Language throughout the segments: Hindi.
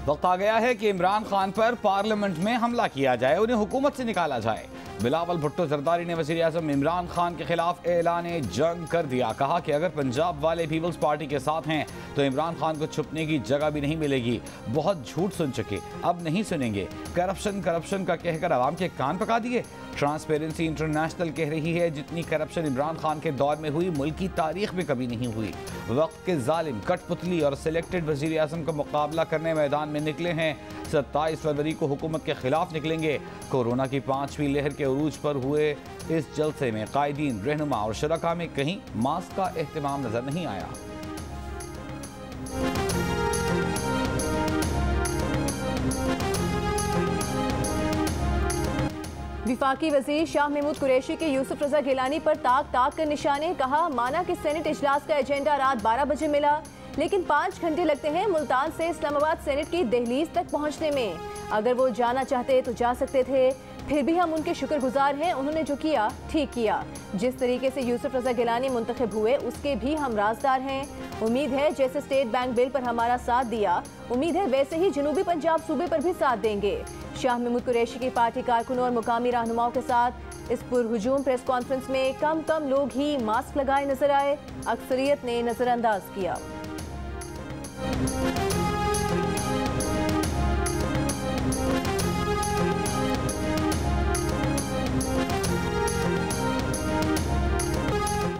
वक्त आ गया है कि इमरान खान पर पार्लियामेंट में हमला किया जाए, उन्हें हुकूमत से निकाला जाए। बिलावल भुट्टो जरदारी ने वज़ीर आज़म इमरान खान के खिलाफ ऐलान जंग कर दिया। कहा कि अगर पंजाब वाले पीपल्स पार्टी के साथ हैं तो इमरान खान को छुपने की जगह भी नहीं मिलेगी। बहुत झूठ सुन चुके, अब नहीं सुनेंगे। करप्शन करप्शन का कहकर आवाम के कान पका दिए। ट्रांसपेरेंसी इंटरनेशनल कह रही है जितनी करप्शन इमरान खान के दौर में हुई मुल्क की तारीख में कभी नहीं हुई। वक्त के जालिम, कठपुतली और सिलेक्टेड वज़ीर आज़म का मुकाबला करने मैदान में निकले हैं। 27 फरवरी को हुकूमत के खिलाफ निकलेंगे। कोरोना की 5वीं लहर के उरूज पर हुए इस जलसे में कायदीन, रहनुमा और शरका में कहीं मास्क का एहतमाम नजर नहीं आया। विफाकी वजीर शाह महमूद कुरैशी के यूसुफ रजा गिलानी पर ताक कर निशाने। कहा माना कि सेनेट इजलास का एजेंडा रात 12 बजे मिला, लेकिन 5 घंटे लगते हैं मुल्तान से इस्लामाबाद सेनेट की दहलीज तक पहुंचने में। अगर वो जाना चाहते तो जा सकते थे, फिर भी हम उनके शुक्रगुजार हैं। उन्होंने जो किया ठीक किया। जिस तरीके से यूसुफ रजा गिलानी मुंतखब हुए उसके भी हम राजदार हैं। उम्मीद है जैसे स्टेट बैंक बिल पर हमारा साथ दिया, उम्मीद है वैसे ही जनूबी पंजाब सूबे पर भी साथ देंगे। शाह महमूद कुरैशी की पार्टी कारकुनों और मुकामी रहनुमाओं के साथ इस पुरहुजूम प्रेस कॉन्फ्रेंस में कम लोग ही मास्क लगाए नजर आए। अक्सरियत ने नजरअंदाज किया।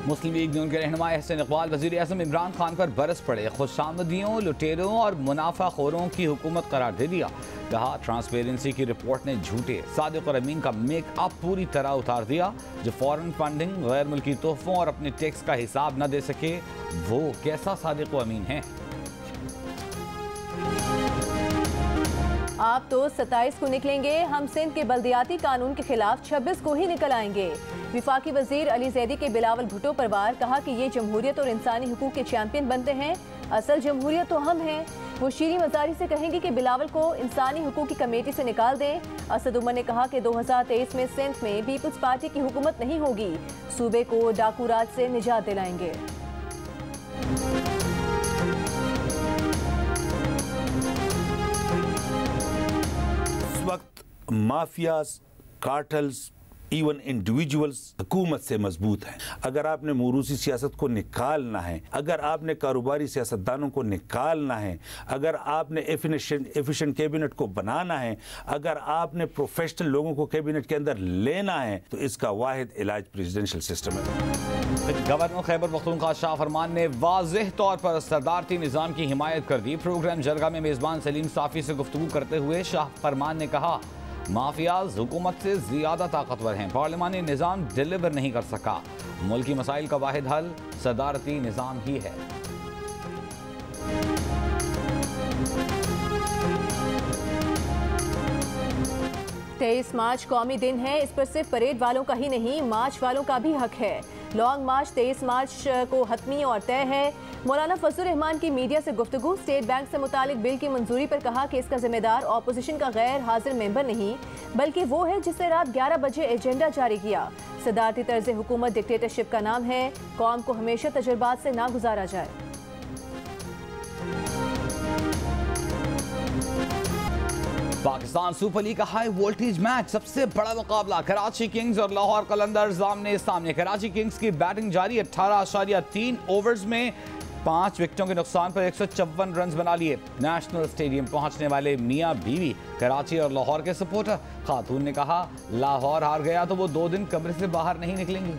मुस्लिम लीग ने उनके रहनुमा एहसन इकबाल वज़ीर आज़म इमरान खान पर बरस पड़े। खुशामदियों, लुटेरों और मुनाफाखोरों की हुकूमत करार दे दिया। कहा ट्रांसपेरेंसी की रिपोर्ट ने झूठे सादिक और अमीन का मेकअप पूरी तरह उतार दिया। जो फॉरेन फंडिंग, गैर मुल्की तोहफों और अपने टैक्स का हिसाब न दे सके वो कैसा सादिक व अमीन है। आप तो 27 को निकलेंगे, हम सिंध के बल्दियाती कानून के खिलाफ 26 को ही निकल आएंगे। विफाकी वजीर अली जैदी के बिलावल भुट्टो पर वार। कहा कि ये जमहूरियत और इंसानी हुकूक के चैंपियन बनते हैं, असल जमहूरियत तो हम हैं। वो शीरी मजारी से कहेंगे कि बिलावल को इंसानी हुकूक की कमेटी से निकाल दें। असद उमर ने कहा कि 2023 में सिंध में पीपल्स पार्टी की हुकूमत नहीं होगी, सूबे को डाकू राज से निजात दिलाएंगे। वक्त माफियाज, कार्टल्स, इवन इंडिविजुअल्स हुकूमत से मजबूत हैं। अगर आपने मोरूसी सियासत को निकालना है, अगर आपने कारोबारी सियासतदानों को निकालना है, अगर आपने एफिशिएंट कैबिनेट को बनाना है, अगर आपने प्रोफेशनल लोगों को कैबिनेट के अंदर लेना है, तो इसका वाहिद इलाज प्रेसिडेंशियल सिस्टम है। गवर्नर खैबर पख्तूनख्वा शाह फरमान ने वाज़ेह तौर पर सदारती निज़ाम की हिमायत कर दी। प्रोग्राम जरगा में मेज़बान सलीम साफ़ी से गुफ्तगू करते हुए शाह फरमान ने कहा माफियाज हुकूमत से ज्यादा ताकतवर हैं, पार्लिमानी निज़ाम डिलीवर नहीं कर सका। मुल्की मसाइल का वाहिद हल सदारती निज़ाम ही है। 23 मार्च कौमी दिन है, इस पर सिर्फ परेड वालों का ही नहीं मार्च वालों का भी हक है। लॉन्ग मार्च 23 मार्च को हतमी और तय है। मौलाना फजलुर रहमान की मीडिया से गुफ्तगू। स्टेट बैंक से मुतालिक बिल की मंजूरी पर कहा कि इसका जिम्मेदार ऑपोजिशन का गैर हाजिर मेंबर नहीं बल्कि वो है जिसने रात 11 बजे एजेंडा जारी किया। सदारती तर्ज हुकूमत डिक्टेटरशिप का नाम है, कौम को हमेशा तजुर्बात से ना गुजारा जाए। पाकिस्तान सुपर लीग का हाई वोल्टेज मैच, सबसे बड़ा मुकाबला कराची किंग्स और लाहौर कलंदर्स आमने सामने। कराची किंग्स की बैटिंग जारी, 18.3 ओवर्स में 5 विकेटों के नुकसान पर 154 रन बना लिए। नेशनल स्टेडियम पहुंचने वाले मियां बीवी कराची और लाहौर के सपोर्टर। खातून ने कहा लाहौर हार गया तो वो 2 दिन कमरे से बाहर नहीं निकलेंगी।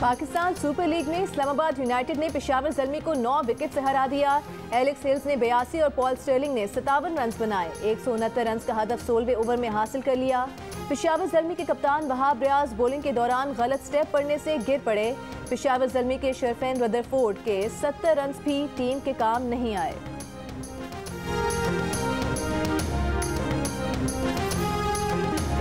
पाकिस्तान सुपर लीग में इस्लामाबाद यूनाइटेड ने पेशावर ज़ल्मी को 9 विकेट से हरा दिया। एलेक्स हिल्स ने 82 और पॉल स्टर्लिंग ने 57 रन बनाए। 169 रन का हदफ 16वें ओवर में हासिल कर लिया। पेशावर ज़ल्मी के कप्तान वहाब रियाज बॉलिंग के दौरान गलत स्टेप पड़ने से गिर पड़े। पेशावर ज़ल्मी के शरफेन रदरफोर्ड के 70 रन भी टीम के काम नहीं आए।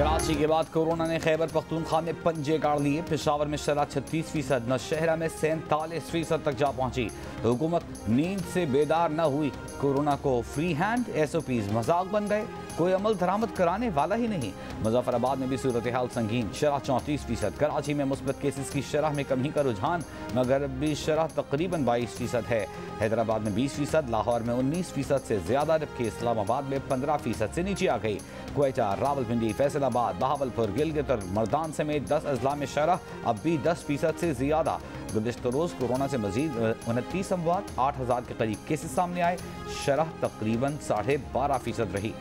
कराची के बाद कोरोना ने खैबर पख्तूनख्वा में पंजे गाड़ लिए। पेशावर में शरह 36%, नौशहरा में 47% तक जा पहुंची। हुकूमत नींद से बेदार न हुई। कोरोना को फ्री हैंड SOPs मजाक बन गए। कोई अमल दरामद कराने वाला ही नहीं। मुजफ्फराबाद में भी सूरत हाल संगीन, शरह 34%। कराची में मुस्बत केसेस की शरह में कमी का रुझान, मगर भी शरह तकरीबन 22% है। हैदराबाद में 20%, लाहौर में 19% से ज्यादा, जबकि इस्लामाबाद में 15% से नीचे आ गई। क्वेटा, रावलपिंडी, फैसलाबाद, बहावलपुर, गिलगित और मर्दान समेत 10 अजला में शरह अब भी 10% से ज्यादा। गुज़िश्ता रोज़ कोरोना से मजीद 29 अमवात, 8000 के करीब केसेस सामने आए। शरह तकरीबन 12.5% रही।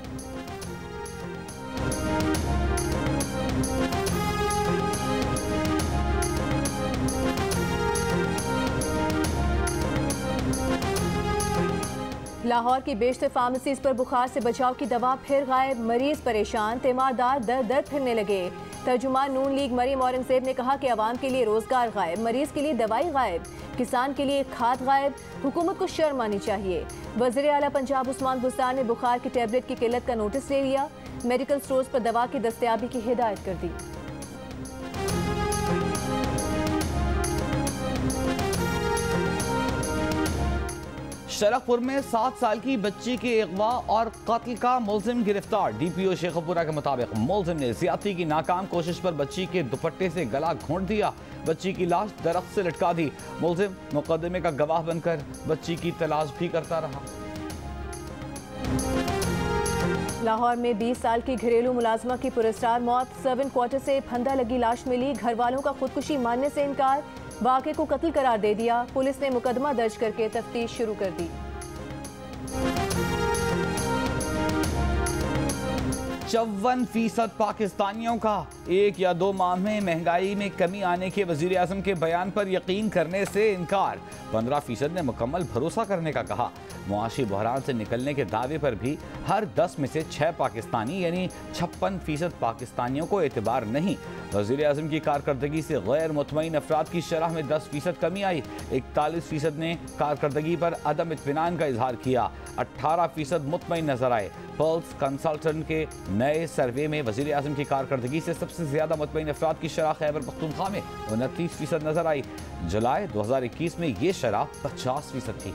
लाहौर की बेशतर फार्मेसीज पर बुखार से बचाव की दवा फिर गायब, मरीज परेशान, तीमारदार दर फिरने लगे। तर्जुमान नून लीग मरीम औरंगजेब ने कहा कि अवाम के लिए रोजगार गायब, मरीज के लिए दवाई गायब, किसान के लिए खाद गायब। हुकूमत को शर्म आनी चाहिए। वज़ीर आला पंजाब उस्मान बुस्तान ने बुखार की टेबलेट की किल्लत का नोटिस ले लिया। मेडिकल स्टोर्स पर दवा की दस्तयाबी की हिदायत कर दी। शरखपुर में 7 साल की बच्ची के अगवा और कत्ल का मुलजिम गिरफ्तार। DPO शेखपुरा के मुताबिक मुलजिम ने ज्यादती की नाकाम कोशिश पर बच्ची के दुपट्टे से गला घोंट दिया, बच्ची की लाश दरख्त से लटका दी। मुलजिम मुकदमे का गवाह बनकर बच्ची की तलाश भी करता रहा। लाहौर में 20 साल की घरेलू मुलाजमा की पुरस्कार मौत, सर्वेंट क्वार्टर से फंदा लगी लाश मिली। घर वालों का खुदकुशी मानने से इनकार, वाक़े को कत्ल करार दे दिया। पुलिस ने मुकदमा दर्ज करके तफ्तीश शुरू कर दी। 54% पाकिस्तानियों का 1 या 2 माह में महंगाई में कमी आने के वज़ीर आज़म के बयान पर यकीन करने से इनकार। 15% ने मुकम्मल भरोसा करने का कहा। मुआशी बहरान से निकलने के दावे पर भी हर 10 में से 6 पाकिस्तानी यानी 56% पाकिस्तानियों को एतबार नहीं। वज़ीर आज़म की कारकर्दगी से गैर मुतमईन अफराद की शरह में 10% कमी आई। 41% ने कारकर्दगी पर अदम इत्मीनान का इजहार किया। 18% मुतमईन नजर आए। पल्स कंसल्टेंट के नए सर्वे में वज़ीर आज़म की कारकर्दगी से सबसे ज्यादा मुतमईन अफराद की शरह खैबर पख्तूनख्वा में 29% नजर आई। जुलाई 2021 में ये शरह 50% थी।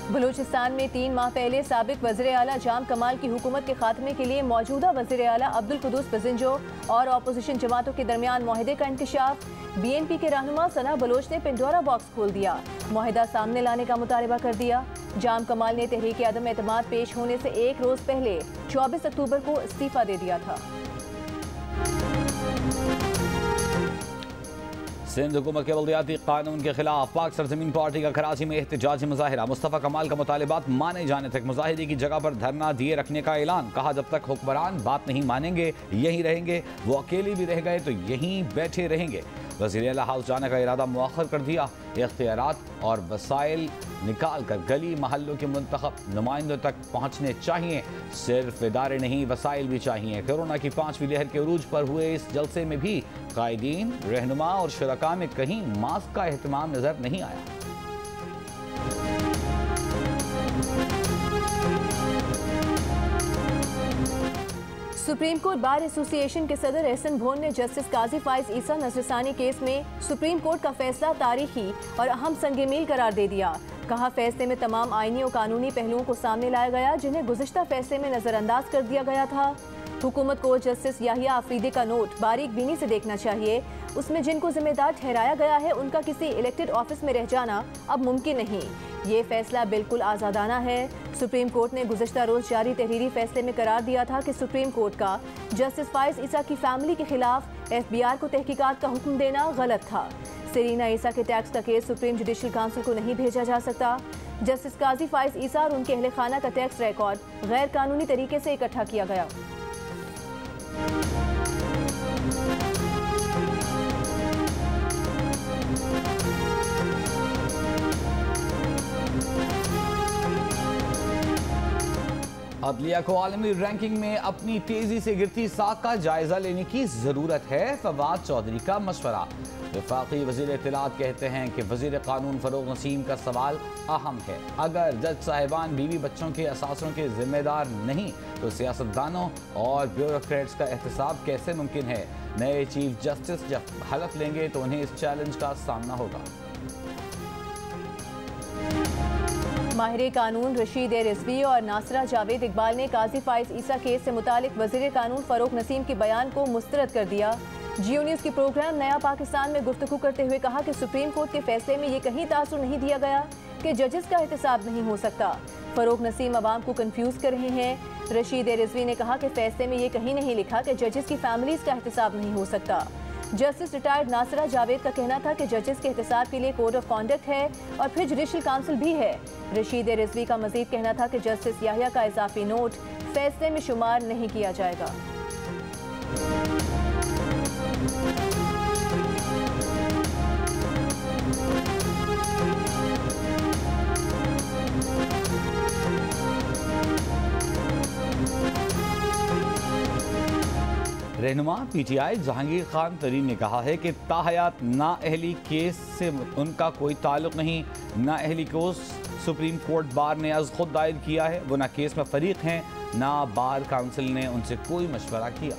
बलूचिस्तान में 3 माह पहले साबिक वज़ीर आला जाम कमाल की हुकूमत के खात्मे के लिए मौजूदा वज़ीर आला अब्दुल कुद्दूस बजिंजो और अपोजिशन जमातों के दरमियान मुआहदे का इंकशाफ। BNP के रहनुमा सना बलोच ने पिंडोरा बॉक्स खोल दिया, मुआहदा सामने लाने का मुतालबा कर दिया। जाम कमाल ने तहरीक अदम एतमाद पेश होने से 1 रोज पहले 24 अक्टूबर को इस्तीफा दे दिया था। सिंध हुकूमत के बल्दियाती कानून के खिलाफ पाक सरजमीन पार्टी का कराची में एहतजाजी मुजाहिरा। मुस्तफ़ा कमाल का मुतालिबात माने जाने तक मुजाहिरे की जगह पर धरना दिए रखने का ऐलान। कहा जब तक हुक्मरान बात नहीं मानेंगे यहीं रहेंगे, वो अकेले भी रह गए तो यहीं बैठे रहेंगे। वज़ीर आला हाउस जाने का इरादा मुअख्खर कर दिया। इख्तियारात और वसाइल निकाल कर गली महल्लों के मुंतखब नुमाइंदों तक पहुँचने चाहिए। सिर्फ इदारे नहीं, वसाइल भी चाहिए। कोरोना की 5वीं लहर के उरूज पर हुए इस जलसे में भी कायदीन, रहनुमा और शुरका में कहीं मास्क का एहतमाम नजर नहीं आया। सुप्रीम कोर्ट बार एसोसिएशन के सदर एहसन भोन ने जस्टिस काजी फाइज ईसा नजरसानी केस में सुप्रीम कोर्ट का फैसला तारीखी और अहम संग मील करार दे दिया। कहा फैसले में तमाम आईनी और कानूनी पहलुओं को सामने लाया गया जिन्हें गुज़िश्ता फैसले में नजरअंदाज कर दिया गया था। हुकूमत को जस्टिस याहिया आफरीदी का नोट बारीक बीनी से देखना चाहिए। उसमें जिनको जिम्मेदार ठहराया गया है उनका किसी इलेक्टेड ऑफिस में रह जाना अब मुमकिन नहीं। ये फैसला बिल्कुल आज़ादाना है। सुप्रीम कोर्ट ने गुज़िश्ता रोज़ जारी तहरीरी फैसले में करार दिया था कि सुप्रीम कोर्ट का जस्टिस फाइज ईसा की फैमिली के खिलाफ FBI को तहकीकात का हुक्म देना गलत था। सेरीना ईसा के टैक्स का केस सुप्रीम जुडिशल काउंसिल को नहीं भेजा जा सकता। जस्टिस काजी फाइज ईसा और उनके अहले खाना का टैक्स रिकॉर्ड गैर कानूनी तरीके से इकट्ठा किया गया। अदलिया को आलमी रैंकिंग में अपनी तेजी से गिरती साख का जायजा लेने की जरूरत है, फवाद चौधरी का मशवरा। वफाकी वजीर इत्तलात कहते हैं कि वजीर कानून फरोग नसीम का सवाल अहम है। अगर जज साहिबान बीवी बच्चों के असासों के जिम्मेदार नहीं तो सियासतदानों और ब्यूरोक्रेट्स का एहतसाब कैसे मुमकिन है। नए चीफ जस्टिस जब हलफ लेंगे तो उन्हें इस चैलेंज का सामना होगा। माहिर कानून रशीद रिजवी और नासरा जावेद इकबाल ने काजी फाइज ईसा केस से मुतालिक वजीर कानून फरोग नसीम के बयान को मुस्तरद कर दिया। जियो न्यूज़ की प्रोग्राम नया पाकिस्तान में गुफ्तगू करते हुए कहा कि सुप्रीम कोर्ट के फैसले में ये कहीं तासुर नहीं दिया गया कि जजेस का एहतसाब नहीं हो सकता। फरोग नसीम अवाम को कंफ्यूज कर रहे हैं। रशीद रिजवी ने कहा कि फैसले में ये कहीं नहीं लिखा कि जजेस की फैमिलीज का एहतसाब नहीं हो सकता। जस्टिस रिटायर्ड नासरा जावेद का कहना था कि जजेस के एहतसाब के लिए कोड ऑफ कॉन्डक्ट है और फिर जुडिशल काउंसिल भी है। रशीद रिजवी का मजीद कहना था कि जस्टिस याहिया का इजाफी नोट फैसले में शुमार नहीं किया जाएगा। रहनुमा पीटीआई जहांगीर खान तरीन ने कहा है कि ताहयात नाअहली केस से उनका कोई ताल्लुक नहीं। नाअहली को सुप्रीम कोर्ट बार ने आज खुद दायर किया है। वो ना केस में फरीक हैं ना बार काउंसिल ने उनसे कोई मशवरा किया।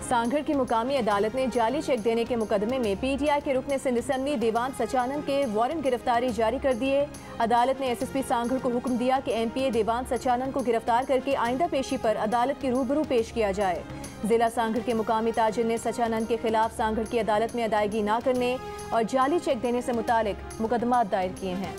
सांगड़ की मुकामी अदालत ने जाली चेक देने के मुकदमे में पीटीआई के रुकने सिंध असेंबली देवान सचानंद के वारंट गिरफ्तारी जारी कर दिए। अदालत ने एसएसपी सांगड़ को हुक्म दिया कि एमपीए देवान सचानंद को गिरफ्तार करके आइंदा पेशी पर अदालत के रूबरू पेश किया जाए। जिला सांगड़ के मुकामी ताजिर ने सचानंद के खिलाफ सांगड़ की अदालत में अदायगी न करने और जाली चेक देने से मुतालिक मुकदमा दायर किए हैं।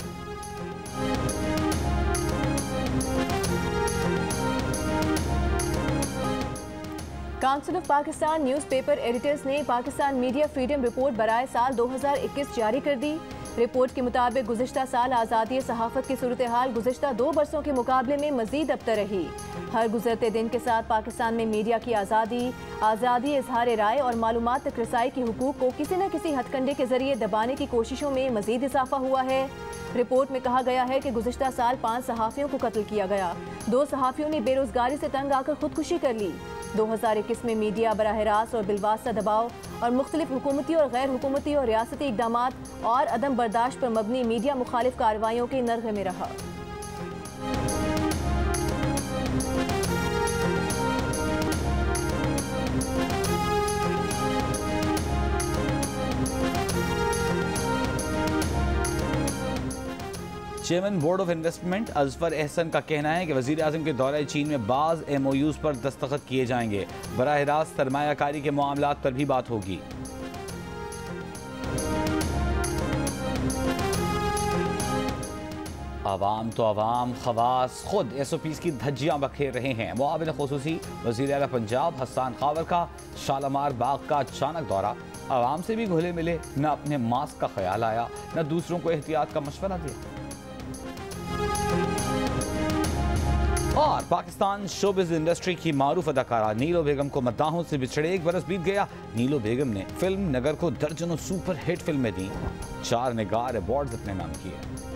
Council of Pakistan newspaper editors ने पाकिस्तान मीडिया फ्रीडम रिपोर्ट बराए साल 2021 जारी कर दी। रिपोर्ट के मुताबिक गुज़िश्ता साल आज़ादी सहाफ़त की सूरत हाल गुज़िश्ता 2 बरसों के मुकाबले में मज़ीद अबतर रही। हर गुजरते दिन के साथ पाकिस्तान में मीडिया की आज़ादी इजहार राय और मालूमात तक रसाई के हुकूक को किसी न किसी हथकंडे के जरिए दबाने की कोशिशों में मज़ीद इजाफा हुआ है। रिपोर्ट में कहा गया है कि गुज़िश्ता साल 5 सहाफ़ियों को कत्ल किया गया। 2 सहाफ़ियों ने बेरोजगारी से तंग आकर खुदकुशी कर ली। 2021 में मीडिया बराह रास्त और बिलवास्ता दबाव और मुख्तलिफ हुकूमती और गैर हुकूमती और रियासती इक़दामात और अदम बर्दाश्त पर मबनी मीडिया मुखालिफ कार्रवाइयों के नरग़े में रहा। Chairman board of investment Azfar Ehsan का कहना है कि वज़ीर आज़म के दौरे चीन में बाज़ MOUs पर दस्तखत किए जाएंगे। बराह रास्त सरमायाकारी के मामलात पर भी बात होगी। आवाम तो आवाम खवास खुद SOPs की धज्जियां बखेर रहे हैं। मुआविन ख़ुसूसी वज़ीर आला पंजाब हसन खावर का शालामार बाग का अचानक दौरा, आवाम से भी घुले मिले, न अपने मास्क का ख्याल आया न दूसरों को एहतियात का मशवरा दिया। और पाकिस्तान शोबिज़ इंडस्ट्री की मारूफ अदाकारा नीलो बेगम को मद्दाहों से बिछड़े 1 बरस बीत गया। नीलो बेगम ने फिल्म नगर को दर्जनों सुपर हिट फिल्में दी, 4 निगार अवार्ड्स अपने नाम किए।